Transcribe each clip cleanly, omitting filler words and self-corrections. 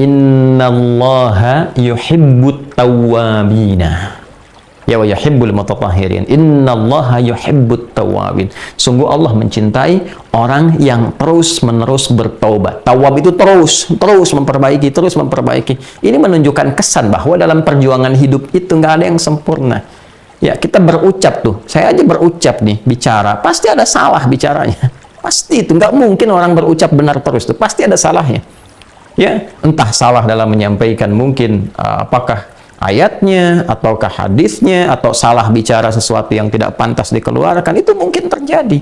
Innallaha yuhibbut tawwabina. Ya wa yuhibbul mutatahhirin. Innallaha yuhibbut tawwabin. Sungguh Allah mencintai orang yang terus-menerus bertaubat. Tawab itu terus memperbaiki. Ini menunjukkan kesan bahwa dalam perjuangan hidup itu nggak ada yang sempurna. Ya, kita berucap tuh. Saya aja berucap nih, bicara. Pasti ada salah bicaranya. Pasti itu. Nggak mungkin orang berucap benar terus tuh. Pasti ada salahnya. Ya, entah salah dalam menyampaikan mungkin apakah ayatnya, ataukah hadisnya, atau salah bicara sesuatu yang tidak pantas dikeluarkan, itu mungkin terjadi.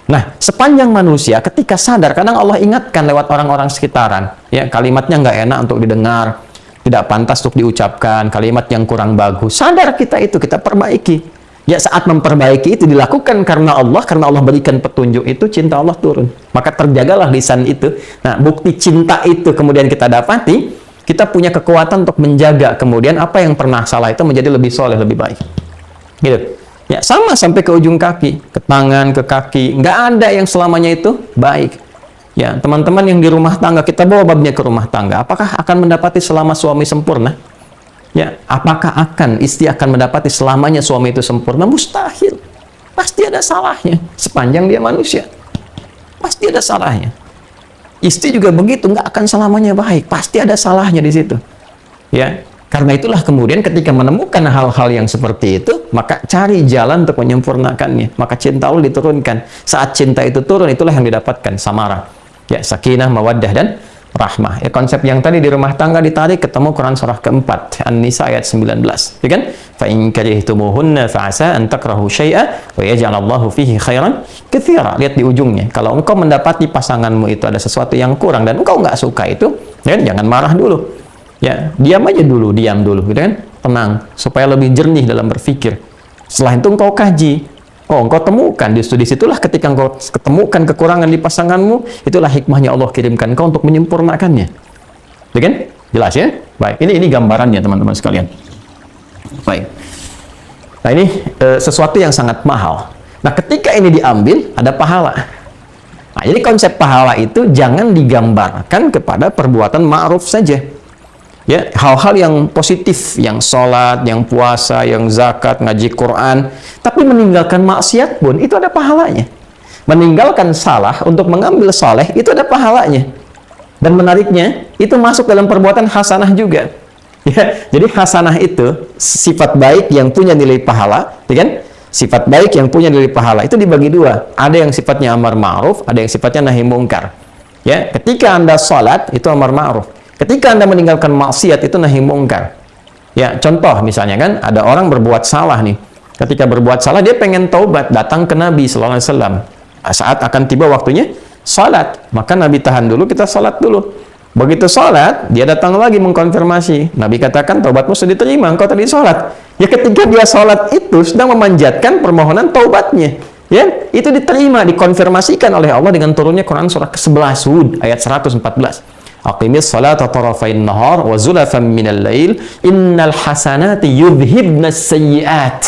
Nah, sepanjang manusia ketika sadar, kadang Allah ingatkan lewat orang-orang sekitaran, ya, kalimatnya nggak enak untuk didengar, tidak pantas untuk diucapkan, kalimat yang kurang bagus. Sadar kita itu, kita perbaiki. Ya, saat memperbaiki itu dilakukan karena Allah berikan petunjuk itu, cinta Allah turun. Maka terjagalah lisan itu. Nah, bukti cinta itu kemudian kita dapati, kita punya kekuatan untuk menjaga kemudian apa yang pernah salah itu menjadi lebih soleh, lebih baik. Gitu. Ya, sama sampai ke ujung kaki, ke tangan, ke kaki. Nggak ada yang selamanya itu baik. Ya, teman-teman yang di rumah tangga, kita bawa babnya ke rumah tangga. Apakah akan mendapati selama suami sempurna? Ya, apakah istri akan mendapati selamanya suami itu sempurna? Mustahil. Pasti ada salahnya. Sepanjang dia manusia, pasti ada salahnya. Istri juga begitu, nggak akan selamanya baik. Pasti ada salahnya di situ. Ya, karena itulah kemudian ketika menemukan hal-hal yang seperti itu, maka cari jalan untuk menyempurnakannya. Maka cinta Allah diturunkan. Saat cinta itu turun, itulah yang didapatkan samara. Ya, sakinah, mawaddah, dan rahmah. Ya, konsep yang tadi di rumah tangga ditarik ketemu Quran surah keempat, An-Nisa ayat 19. Ya kan? Fa in karihtumuhunna fa'asa an takrahu syai'a wa yaj'alallahu fihi khairan katsira. Lihat di ujungnya. Kalau engkau mendapati pasanganmu itu ada sesuatu yang kurang dan engkau nggak suka itu, ya, jangan marah dulu. Ya, diam dulu, gitu kan? Tenang, supaya lebih jernih dalam berpikir. Setelah itu engkau kaji. Oh, engkau temukan, disitulah ketika engkau ketemukan kekurangan di pasanganmu, itulah hikmahnya Allah kirimkan engkau untuk menyempurnakannya. Ya kan? Jelas ya? Baik, ini gambarannya teman-teman sekalian. Baik. Nah, ini sesuatu yang sangat mahal. Nah, ketika ini diambil, ada pahala. Nah, jadi konsep pahala itu jangan digambarkan kepada perbuatan ma'ruf saja. Ya, hal-hal yang positif, yang sholat, yang puasa, yang zakat, ngaji Quran, tapi meninggalkan maksiat pun itu ada pahalanya. Meninggalkan salah untuk mengambil soleh itu ada pahalanya. Dan menariknya, itu masuk dalam perbuatan hasanah juga. Ya, jadi hasanah itu sifat baik yang punya nilai pahala, ya kan? Sifat baik yang punya nilai pahala itu dibagi dua. Ada yang sifatnya amar ma'ruf, ada yang sifatnya nahi mungkar. Ya, ketika Anda sholat itu amar ma'ruf. Ketika Anda meninggalkan maksiat itu nahi mungkar. Ya, contoh misalnya kan ada orang berbuat salah nih. Ketika berbuat salah dia pengen taubat, datang ke Nabi sallallahu alaihi wasallam. Saat akan tiba waktunya salat, maka Nabi tahan dulu, kita salat dulu. Begitu salat, dia datang lagi mengkonfirmasi. Nabi katakan taubatmu sudah diterima, engkau tadi salat. Ya, ketika dia salat itu sedang memanjatkan permohonan taubatnya. Ya, itu diterima, dikonfirmasikan oleh Allah dengan turunnya Quran surah ke-11 Hud ayat 114. Aqimis salata tarafain nahar wa zulafan minal lail innal hasanati yudhibnas sayyiat.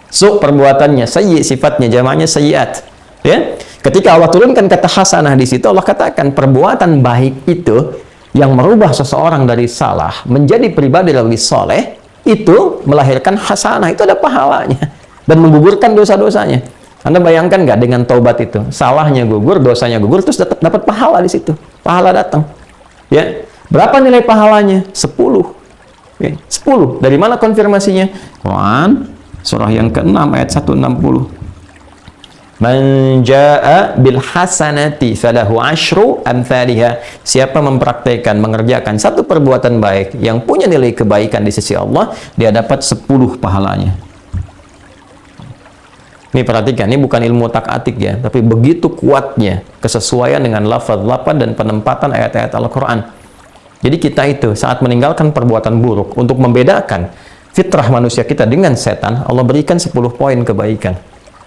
So, perbuatannya sayyi, sifatnya jamaknya sayyiat. Ya, ketika Allah turunkan kata hasanah di situ, Allah katakan perbuatan baik itu yang merubah seseorang dari salah menjadi pribadi lebih soleh, itu melahirkan hasanah, itu ada pahalanya dan menggugurkan dosa-dosanya. Anda bayangkan nggak dengan taubat itu, salahnya gugur, dosanya gugur, terus dapat pahala di situ, pahala datang. Ya, berapa nilai pahalanya? 10. Ya, 10. Dari mana konfirmasinya? Quran surah yang ke-6 ayat 160. Man jaa bil hasanati falahu asyru amsalha. Siapa mempraktikkan, mengerjakan satu perbuatan baik yang punya nilai kebaikan di sisi Allah, dia dapat 10 pahalanya. Ini perhatikan, ini bukan ilmu tak-atik ya, tapi begitu kuatnya kesesuaian dengan lafaz-lafaz dan penempatan ayat-ayat Al-Quran. Jadi kita itu saat meninggalkan perbuatan buruk, untuk membedakan fitrah manusia kita dengan setan, Allah berikan 10 poin kebaikan.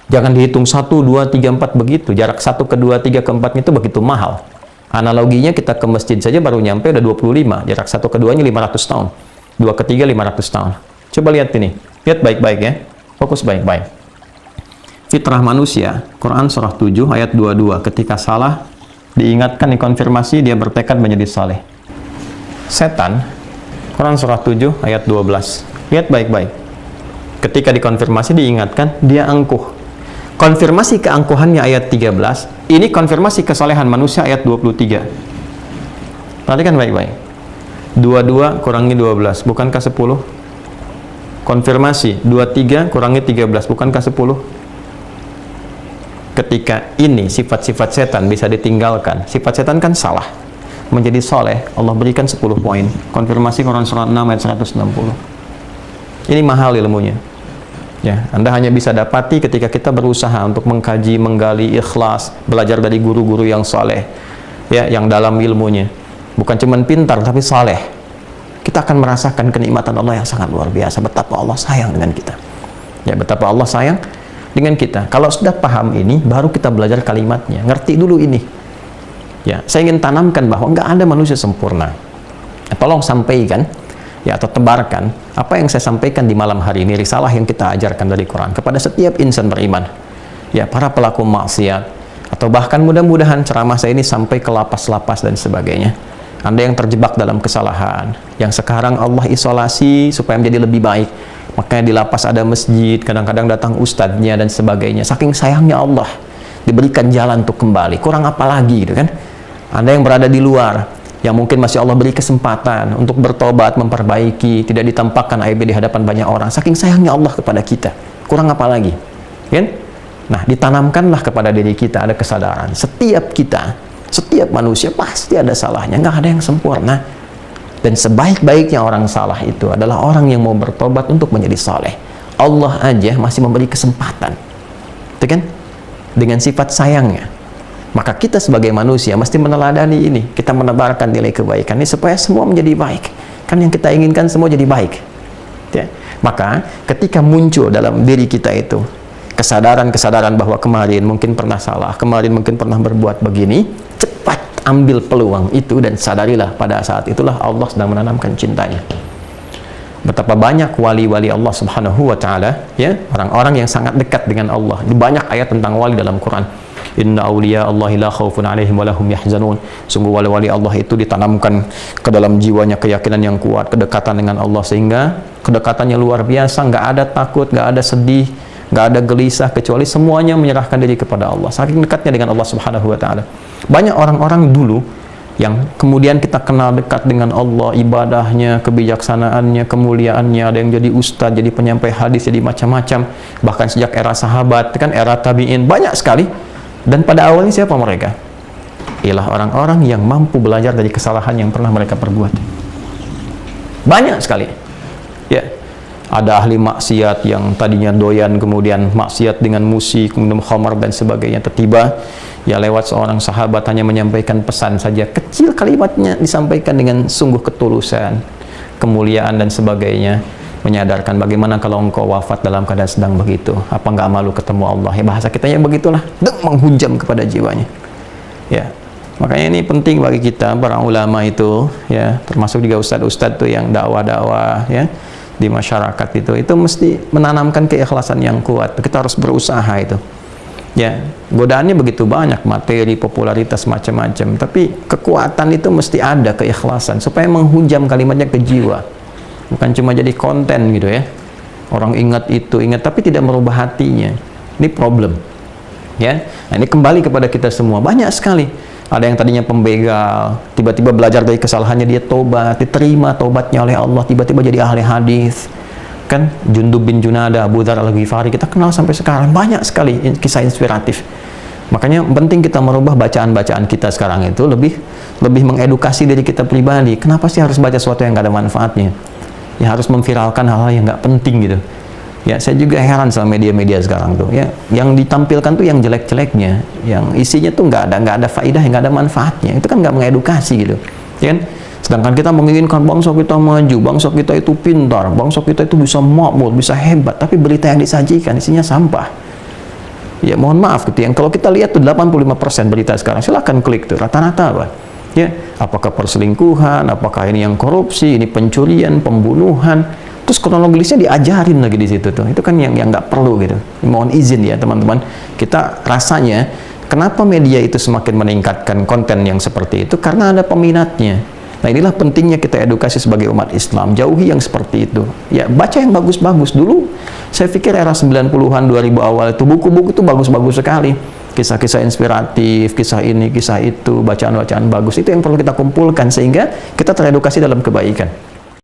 Jangan dihitung 1, 2, 3, 4 begitu. Jarak 1 ke 2, 3 ke 4 itu begitu mahal. Analoginya kita ke masjid saja baru nyampe udah 25. Jarak 1 ke 2-nya 500 tahun. 2 ke 3, 500 tahun. Coba lihat ini. Lihat baik-baik ya. Fokus baik-baik. Fitrah manusia, Quran surah 7 ayat 22, ketika salah diingatkan, dikonfirmasi, dia bertekad menjadi saleh. setan, Quran surah 7 ayat 12. Lihat baik-baik. Ketika dikonfirmasi diingatkan, dia angkuh. Konfirmasi keangkuhannya ayat 13, ini konfirmasi kesolehan manusia ayat 23. Perhatikan baik-baik. 22 kurangi 12, bukankah 10? Konfirmasi 23 kurangi 13, bukankah 10? Ketika ini sifat-sifat setan bisa ditinggalkan, sifat setan kan salah, menjadi soleh, Allah berikan 10 poin. Konfirmasi Quran surah 6 ayat 160. Ini mahal ilmunya. Ya, Anda hanya bisa dapati ketika kita berusaha untuk mengkaji, menggali, ikhlas, belajar dari guru-guru yang soleh, ya, yang dalam ilmunya. Bukan cuma pintar, tapi soleh. Kita akan merasakan kenikmatan Allah yang sangat luar biasa. Betapa Allah sayang dengan kita. Ya, betapa Allah sayang dengan kita. Kalau sudah paham ini, baru kita belajar kalimatnya. Ngerti dulu ini. Ya, saya ingin tanamkan bahwa nggak ada manusia sempurna. Tolong sampaikan, ya, atau tebarkan apa yang saya sampaikan di malam hari ini, risalah yang kita ajarkan dari Quran kepada setiap insan beriman. Ya, para pelaku maksiat, atau bahkan mudah-mudahan ceramah saya ini sampai ke lapas-lapas dan sebagainya. Anda yang terjebak dalam kesalahan, yang sekarang Allah isolasi supaya menjadi lebih baik. Makanya di lapas ada masjid, kadang-kadang datang ustadznya dan sebagainya. Saking sayangnya Allah, diberikan jalan untuk kembali. Kurang apa lagi gitu kan? Anda yang berada di luar, yang mungkin masih Allah beri kesempatan untuk bertobat, memperbaiki, tidak ditampakkan aib di hadapan banyak orang. Saking sayangnya Allah kepada kita. Kurang apa lagi? Kan? Nah, ditanamkanlah kepada diri kita ada kesadaran. Setiap kita, setiap manusia pasti ada salahnya, nggak ada yang sempurna. Dan sebaik-baiknya orang salah itu adalah orang yang mau bertobat untuk menjadi saleh. Allah aja masih memberi kesempatan, itu kan? Dengan sifat sayangnya. Maka kita sebagai manusia mesti meneladani ini. Kita menebarkan nilai kebaikan ini supaya semua menjadi baik. Kan yang kita inginkan semua jadi baik. Ya. Maka ketika muncul dalam diri kita itu kesadaran-kesadaran bahwa kemarin mungkin pernah salah, kemarin mungkin pernah berbuat begini, cepat ambil peluang itu dan sadarilah pada saat itulah Allah sedang menanamkan cintanya. Betapa banyak wali-wali Allah Subhanahu wa taala, ya, orang-orang yang sangat dekat dengan Allah. Banyak ayat tentang wali dalam Quran. Inna awliya Allahi la khawfun alaihim wa lahum yahzanun. Sungguh wali-wali Allah itu ditanamkan ke dalam jiwanya keyakinan yang kuat, kedekatan dengan Allah, sehingga kedekatannya luar biasa, nggak ada takut, nggak ada sedih, nggak ada gelisah, kecuali semuanya menyerahkan diri kepada Allah. Saking dekatnya dengan Allah Subhanahu wa taala. Banyak orang-orang dulu yang kemudian kita kenal dekat dengan Allah, ibadahnya, kebijaksanaannya, kemuliaannya, ada yang jadi ustadz, jadi penyampai hadis, jadi macam-macam, bahkan sejak era sahabat, kan era tabi'in, banyak sekali. Dan pada awalnya siapa mereka? Ialah orang-orang yang mampu belajar dari kesalahan yang pernah mereka perbuat. Banyak sekali. Ya, ada ahli maksiat yang tadinya doyan, kemudian maksiat dengan musik, minum khamar dan sebagainya, tiba-tiba ya lewat seorang sahabat hanya menyampaikan pesan saja, kecil kalimatnya disampaikan dengan sungguh ketulusan, kemuliaan dan sebagainya, menyadarkan bagaimana kalau engkau wafat dalam keadaan sedang begitu, apa nggak malu ketemu Allah? Ya, bahasa kitanya begitulah, menghujam kepada jiwanya. Ya, makanya ini penting bagi kita para ulama itu, ya, termasuk juga ustadz-ustadz tuh yang dakwah-dakwah, ya, di masyarakat itu mesti menanamkan keikhlasan yang kuat. Kita harus berusaha itu. Ya, godaannya begitu banyak, materi, popularitas, macam-macam, tapi kekuatan itu mesti ada, keikhlasan, supaya menghujam kalimatnya ke jiwa. Bukan cuma jadi konten gitu ya. Orang ingat itu, ingat, tapi tidak merubah hatinya. Ini problem. Ya, nah, ini kembali kepada kita semua. Banyak sekali. Ada yang tadinya pembegal, tiba-tiba belajar dari kesalahannya, dia tobat, diterima tobatnya oleh Allah, tiba-tiba jadi ahli hadis. Kan Jundub bin Junada, Abu Dzar Al-Ghifari, kita kenal sampai sekarang. Banyak sekali kisah inspiratif. Makanya penting kita merubah bacaan-bacaan kita sekarang itu lebih mengedukasi diri kita pribadi. Kenapa sih harus baca sesuatu yang nggak ada manfaatnya? Ya, harus memviralkan hal-hal yang nggak penting gitu. Ya, saya juga heran sama media-media sekarang tuh. Ya, yang ditampilkan tuh yang jelek-jeleknya, yang isinya tuh nggak ada faidah, nggak ada manfaatnya. Itu kan nggak mengedukasi gitu, ya kan? Sedangkan kita menginginkan bangsa kita maju, bangsa kita itu pintar, bangsa kita itu bisa makmur, bisa hebat, tapi berita yang disajikan isinya sampah. Ya, mohon maaf gitu. Yang kalau kita lihat tuh 85% berita sekarang, silakan klik tuh, rata-rata apa? Ya, apakah perselingkuhan, apakah ini yang korupsi, ini pencurian, pembunuhan, terus kronologisnya diajarin lagi di situ tuh. Itu kan yang nggak perlu gitu. Mohon izin ya teman-teman, kita rasanya kenapa media itu semakin meningkatkan konten yang seperti itu, karena ada peminatnya. Nah, inilah pentingnya kita edukasi sebagai umat Islam. Jauhi yang seperti itu. Ya, baca yang bagus-bagus. Dulu saya pikir era 90-an, 2000 awal itu buku-buku itu bagus-bagus sekali. Kisah-kisah inspiratif, kisah ini, kisah itu, bacaan-bacaan bagus. Itu yang perlu kita kumpulkan sehingga kita teredukasi dalam kebaikan.